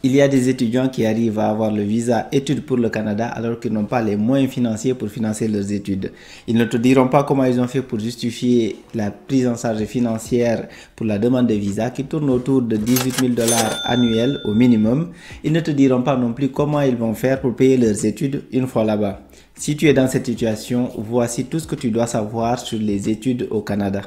Il y a des étudiants qui arrivent à avoir le visa études pour le Canada alors qu'ils n'ont pas les moyens financiers pour financer leurs études. Ils ne te diront pas comment ils ont fait pour justifier la prise en charge financière pour la demande de visa qui tourne autour de 18 000 $ annuels au minimum. Ils ne te diront pas non plus comment ils vont faire pour payer leurs études une fois là-bas. Si tu es dans cette situation, voici tout ce que tu dois savoir sur les études au Canada.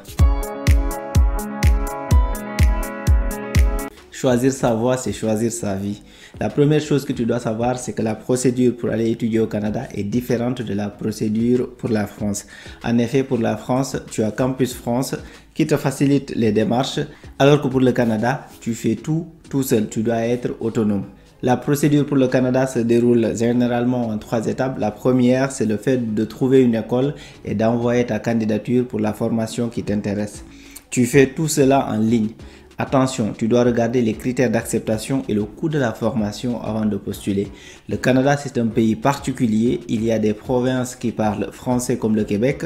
Choisir sa voie, c'est choisir sa vie. La première chose que tu dois savoir, c'est que la procédure pour aller étudier au Canada est différente de la procédure pour la France. En effet, pour la France, tu as Campus France qui te facilite les démarches, alors que pour le Canada, tu fais tout seul. Tu dois être autonome. La procédure pour le Canada se déroule généralement en 3 étapes. La première, c'est le fait de trouver une école et d'envoyer ta candidature pour la formation qui t'intéresse. Tu fais tout cela en ligne. Attention, tu dois regarder les critères d'acceptation et le coût de la formation avant de postuler. Le Canada, c'est un pays particulier. Il y a des provinces qui parlent français comme le Québec.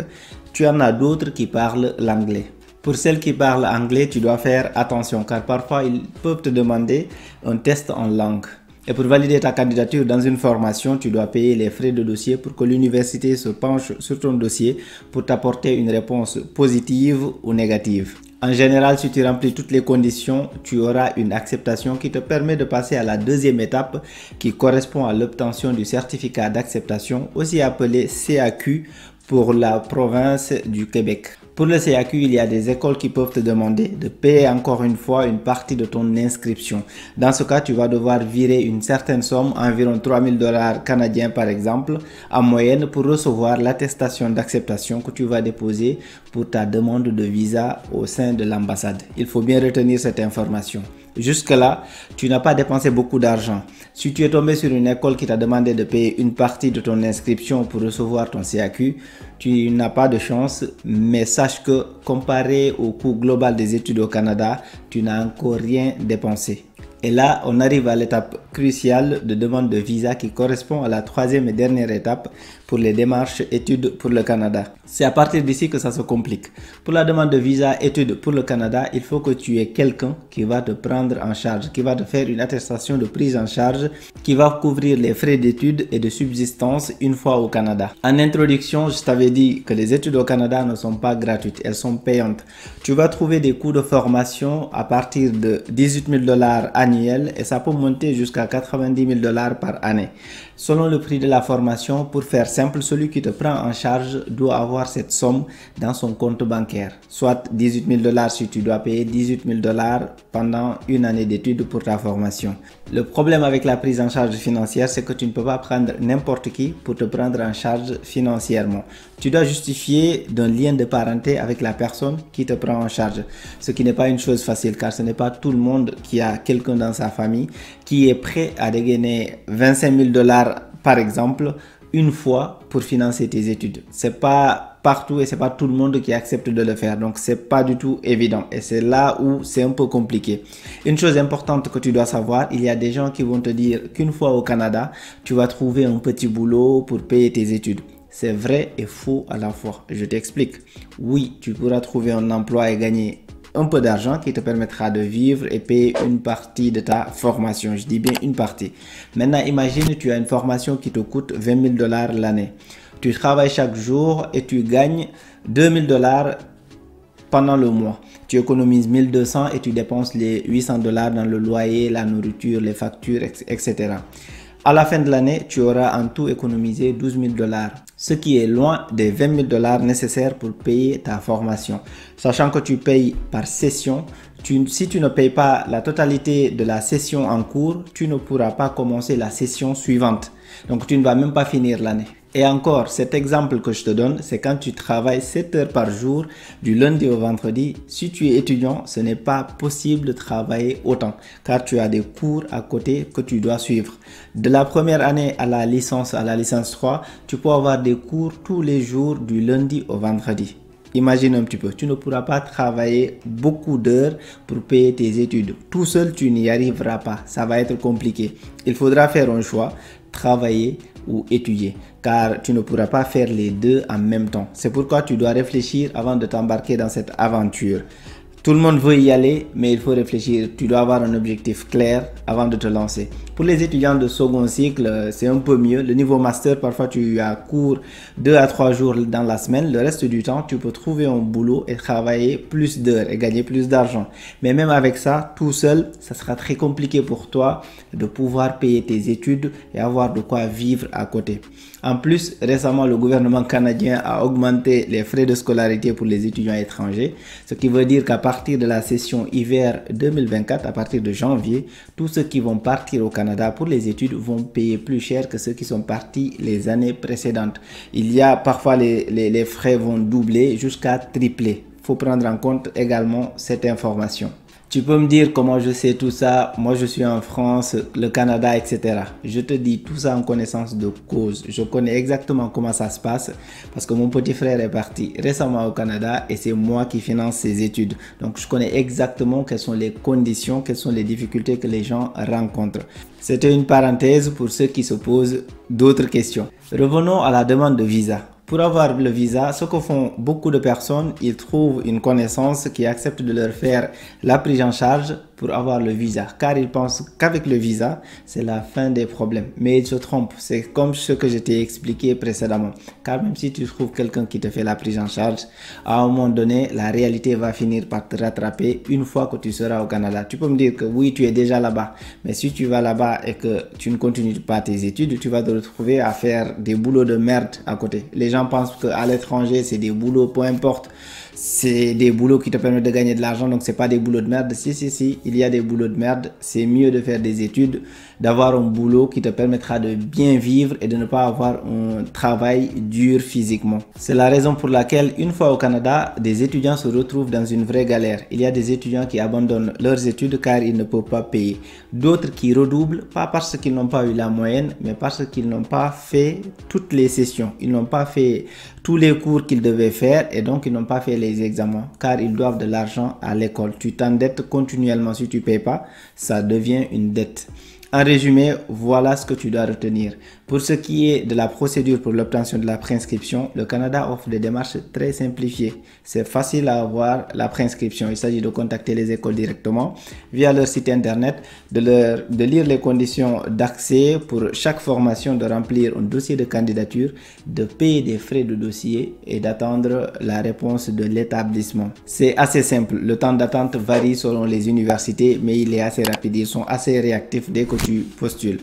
Tu en as d'autres qui parlent l'anglais. Pour celles qui parlent anglais, tu dois faire attention car parfois ils peuvent te demander un test en langue. Et pour valider ta candidature dans une formation, tu dois payer les frais de dossier pour que l'université se penche sur ton dossier pour t'apporter une réponse positive ou négative. En général, si tu remplis toutes les conditions, tu auras une acceptation qui te permet de passer à la deuxième étape qui correspond à l'obtention du certificat d'acceptation, aussi appelé CAQ pour la province du Québec. Pour le CAQ, il y a des écoles qui peuvent te demander de payer encore une fois une partie de ton inscription. Dans ce cas, tu vas devoir virer une certaine somme, environ 3 000 $ canadiens par exemple, en moyenne pour recevoir l'attestation d'acceptation que tu vas déposer pour ta demande de visa au sein de l'ambassade. Il faut bien retenir cette information. Jusque-là, tu n'as pas dépensé beaucoup d'argent. Si tu es tombé sur une école qui t'a demandé de payer une partie de ton inscription pour recevoir ton CAQ, tu n'as pas de chance, mais sache que comparé au coût global des études au Canada, tu n'as encore rien dépensé. Et là, on arrive à l'étape cruciale de demande de visa qui correspond à la troisième et dernière étape pour les démarches études pour le Canada. C'est à partir d'ici que ça se complique. Pour la demande de visa études pour le Canada, il faut que tu aies quelqu'un qui va te prendre en charge, qui va te faire une attestation de prise en charge, qui va couvrir les frais d'études et de subsistance une fois au Canada. En introduction, je t'avais dit que les études au Canada ne sont pas gratuites, elles sont payantes. Tu vas trouver des coûts de formation à partir de 18 000 $ annuels et ça peut monter jusqu'à 90 000 $ par année. Selon le prix de la formation, pour faire simple, celui qui te prend en charge doit avoir cette somme dans son compte bancaire. Soit 18 000 $ si tu dois payer 18 000 $ pendant une année d'études pour ta formation. Le problème avec la prise en charge financière, c'est que tu ne peux pas prendre n'importe qui pour te prendre en charge financièrement. Tu dois justifier d'un lien de parenté avec la personne qui te prend en charge. Ce qui n'est pas une chose facile car ce n'est pas tout le monde qui a quelqu'un dans sa famille qui est prêt à dégainer 25 000 $ par exemple une fois pour financer tes études. C'est pas partout et c'est pas tout le monde qui accepte de le faire, donc c'est pas du tout évident et c'est là où c'est un peu compliqué. Une chose importante que tu dois savoir, il y a des gens qui vont te dire qu'une fois au Canada, tu vas trouver un petit boulot pour payer tes études. C'est vrai et faux à la fois. Je t'explique. Oui, tu pourras trouver un emploi et gagner un peu d'argent qui te permettra de vivre et payer une partie de ta formation. Je dis bien une partie. Maintenant, imagine tu as une formation qui te coûte 20 000 $ l'année. Tu travailles chaque jour et tu gagnes 2 000 $ pendant le mois. Tu économises 1 200 et tu dépenses les 800 $ dans le loyer, la nourriture, les factures, etc. À la fin de l'année, tu auras en tout économisé 12 000 $, ce qui est loin des 20 000 $ nécessaires pour payer ta formation. Sachant que tu payes par session, si tu ne payes pas la totalité de la session en cours, tu ne pourras pas commencer la session suivante. Donc, tu ne vas même pas finir l'année. Et encore, cet exemple que je te donne, c'est quand tu travailles 7 heures par jour, du lundi au vendredi. Si tu es étudiant, ce n'est pas possible de travailler autant, car tu as des cours à côté que tu dois suivre. De la première année à la licence 3, tu peux avoir des cours tous les jours du lundi au vendredi. Imagine un petit peu, tu ne pourras pas travailler beaucoup d'heures pour payer tes études. Tout seul, tu n'y arriveras pas. Ça va être compliqué. Il faudra faire un choix, travailler ou étudier, car tu ne pourras pas faire les deux en même temps. C'est pourquoi tu dois réfléchir avant de t'embarquer dans cette aventure. Tout le monde veut y aller, mais il faut réfléchir. Tu dois avoir un objectif clair avant de te lancer. Pour les étudiants de second cycle, c'est un peu mieux. Le niveau master, parfois tu as cours 2 à 3 jours dans la semaine. Le reste du temps, tu peux trouver un boulot et travailler plus d'heures et gagner plus d'argent. Mais même avec ça, tout seul, ça sera très compliqué pour toi de pouvoir payer tes études et avoir de quoi vivre à côté. En plus, récemment, le gouvernement canadien a augmenté les frais de scolarité pour les étudiants étrangers, ce qui veut dire qu'à partir de la session hiver 2024, à partir de janvier, tous ceux qui vont partir au Canada pour les études vont payer plus cher que ceux qui sont partis les années précédentes. Il y a parfois les frais vont doubler jusqu'à tripler. Il faut prendre en compte également cette information. Tu peux me dire comment je sais tout ça, moi je suis en France, le Canada, etc. Je te dis tout ça en connaissance de cause. Je connais exactement comment ça se passe parce que mon petit frère est parti récemment au Canada et c'est moi qui finance ses études. Donc je connais exactement quelles sont les conditions, quelles sont les difficultés que les gens rencontrent. C'était une parenthèse pour ceux qui se posent d'autres questions. Revenons à la demande de visa. Pour avoir le visa, ce que font beaucoup de personnes, ils trouvent une connaissance qui accepte de leur faire la prise en charge pour avoir le visa. Car ils pensent qu'avec le visa, c'est la fin des problèmes. Mais ils se trompent. C'est comme ce que je t'ai expliqué précédemment. Car même si tu trouves quelqu'un qui te fait la prise en charge, à un moment donné, la réalité va finir par te rattraper une fois que tu seras au Canada. Tu peux me dire que oui, tu es déjà là-bas. Mais si tu vas là-bas et que tu ne continues pas tes études, tu vas te retrouver à faire des boulots de merde à côté. Les gens pensent qu'à l'étranger, c'est des boulots, peu importe. C'est des boulots qui te permettent de gagner de l'argent, donc c'est pas des boulots de merde. Si, il y a des boulots de merde. C'est mieux de faire des études, d'avoir un boulot qui te permettra de bien vivre et de ne pas avoir un travail dur physiquement. C'est la raison pour laquelle, une fois au Canada, des étudiants se retrouvent dans une vraie galère. Il y a des étudiants qui abandonnent leurs études car ils ne peuvent pas payer. D'autres qui redoublent, pas parce qu'ils n'ont pas eu la moyenne, mais parce qu'ils n'ont pas fait toutes les sessions. Ils n'ont pas fait tous les cours qu'ils devaient faire et donc ils n'ont pas fait les examens car ils doivent de l'argent à l'école. Tu t'endettes continuellement. Si tu ne payes pas, ça devient une dette. En résumé, voilà ce que tu dois retenir. Pour ce qui est de la procédure pour l'obtention de la préinscription, le Canada offre des démarches très simplifiées. C'est facile à avoir la préinscription. Il s'agit de contacter les écoles directement via leur site internet, de lire les conditions d'accès pour chaque formation, de remplir un dossier de candidature, de payer des frais de dossier et d'attendre la réponse de l'établissement. C'est assez simple. Le temps d'attente varie selon les universités, mais il est assez rapide. Ils sont assez réactifs dès que tu postules.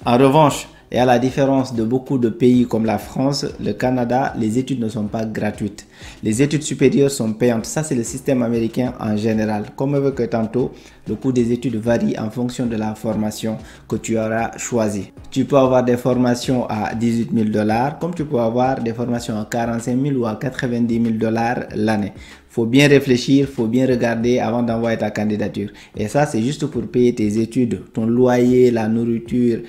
En revanche, et à la différence de beaucoup de pays comme la France, le Canada, les études ne sont pas gratuites. Les études supérieures sont payantes. Ça, c'est le système américain en général. Comme évoqué tantôt, le coût des études varie en fonction de la formation que tu auras choisie. Tu peux avoir des formations à 18 000 $, comme tu peux avoir des formations à 45 000 ou à 90 000 $ l'année. Faut bien réfléchir, faut bien regarder avant d'envoyer ta candidature. Et ça, c'est juste pour payer tes études, ton loyer, la nourriture,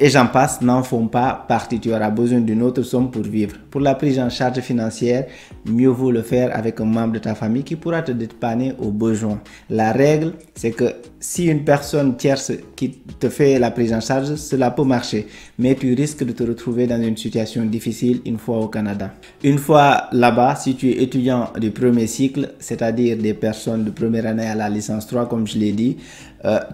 et j'en passe, n'en font pas partie. Tu auras besoin d'une autre somme pour vivre. Pour la prise en charge financière, mieux vaut le faire avec un membre de ta famille qui pourra te dépanner au besoin. La règle, c'est que si une personne tierce qui te fait la prise en charge, cela peut marcher. Mais tu risques de te retrouver dans une situation difficile une fois au Canada. Une fois là-bas, si tu es étudiant du premier cycle, c'est-à-dire des personnes de première année à la licence 3, comme je l'ai dit,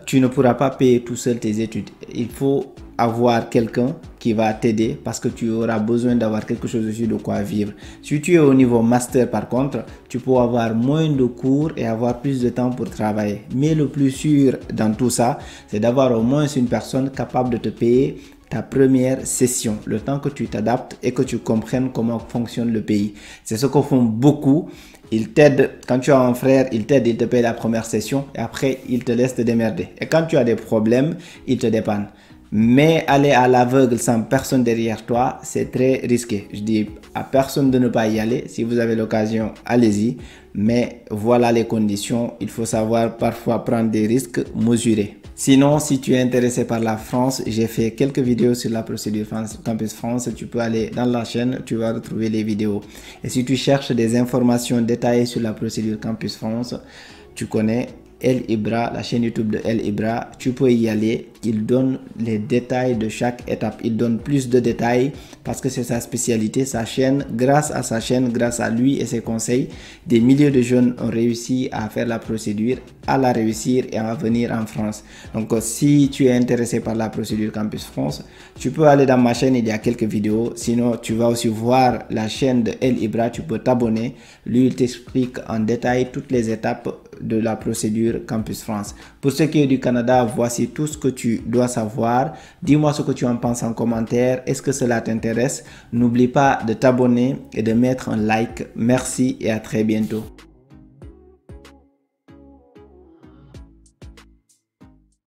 tu ne pourras pas payer tout seul tes études. Il faut avoir quelqu'un qui va t'aider parce que tu auras besoin d'avoir quelque chose dessus de quoi vivre. Si tu es au niveau master par contre, tu peux avoir moins de cours et avoir plus de temps pour travailler. Mais le plus sûr dans tout ça, c'est d'avoir au moins une personne capable de te payer ta première session, le temps que tu t'adaptes et que tu comprennes comment fonctionne le pays. C'est ce que font beaucoup. Ils t'aident, quand tu as un frère, il t'aide, il te paye la première session et après, il te laisse te démerder. Et quand tu as des problèmes, il te dépanne. Mais aller à l'aveugle sans personne derrière toi, c'est très risqué. Je dis à personne de ne pas y aller. Si vous avez l'occasion, allez-y. Mais voilà les conditions. Il faut savoir parfois prendre des risques mesurés. Sinon, si tu es intéressé par la France, j'ai fait quelques vidéos sur la procédure Campus France. Tu peux aller dans la chaîne, tu vas retrouver les vidéos. Et si tu cherches des informations détaillées sur la procédure Campus France, tu connais El Ibra, la chaîne YouTube de El Ibra, tu peux y aller. il donne les détails de chaque étape. Il donne plus de détails parce que c'est sa spécialité, sa chaîne. Grâce à sa chaîne, grâce à lui et ses conseils, des milliers de jeunes ont réussi à faire la procédure, à la réussir et à venir en France. Donc, si tu es intéressé par la procédure Campus France, tu peux aller dans ma chaîne, il y a quelques vidéos. Sinon, tu vas aussi voir la chaîne de El Ibra, tu peux t'abonner. Lui, il t'explique en détail toutes les étapes de la procédure Campus France. Pour ce qui est du Canada, voici tout ce que tu dois savoir. Dis-moi ce que tu en penses en commentaire. Est-ce que cela t'intéresse? N'oublie pas de t'abonner et de mettre un like. Merci et à très bientôt.